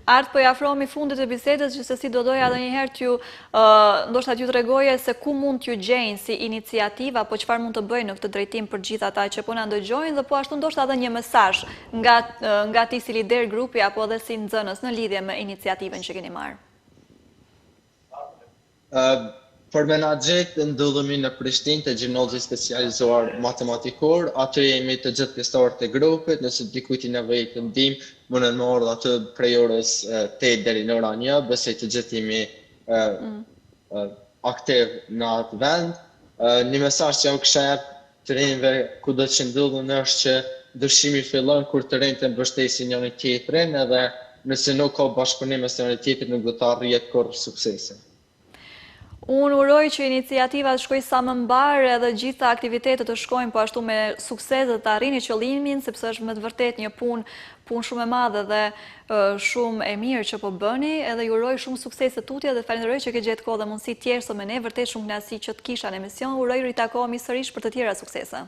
Art, po i afrohemi fundit të bisedës, që se si do doja edhe njëherë t'ju, ndoshta t'ju tregoje se ku mund t'ju gjejnë si iniciativa, po çfarë mund të bëjnë në këtë drejtim për gjithë ata që po na ndëgjojnë, dhe po ashtu ndoshta edhe një mesazh nga ti si lider grupi apo edhe si nxënës në lidhje me iniciativën që keni marrë. Për me na gjetë ndodhemi në Prishtinë të gjimnazi specializuar matematikor, aty jemi të gjithë pjesëtarët e grupit, nëse dikujt i nevojë ndihmë, mund të marrë aty prej orës 8 deri në orën 1, besoj të gjithë jemi aktiv në atë vend. Një mesazh që unë kisha jep të rinjve kudo që ndodhen është që ndryshimi fillon kur të rinjtë mbështesin njëri tjetrin, edhe nëse nuk ka bashkëpunim mes njëri tjetrit nuk do të arrihet kurrë suksesi. Unë uroj që iniciativa të shkojë sa më mbar edhe gjitha aktivitetet të shkojnë po ashtu me sukses dhe të arrini qëllimin, sepse është me të vërtet një punë shumë e madhe dhe shumë e mirë që po bëni, edhe ju uroj shumë sukses të tutje dhe falenderoj që ke gjetë kohë dhe mundësi tjerë sot me ne, vërtet shumë kënaqësi që të kisha në emision. Uroj ritakohemi sërish për të tjera suksese.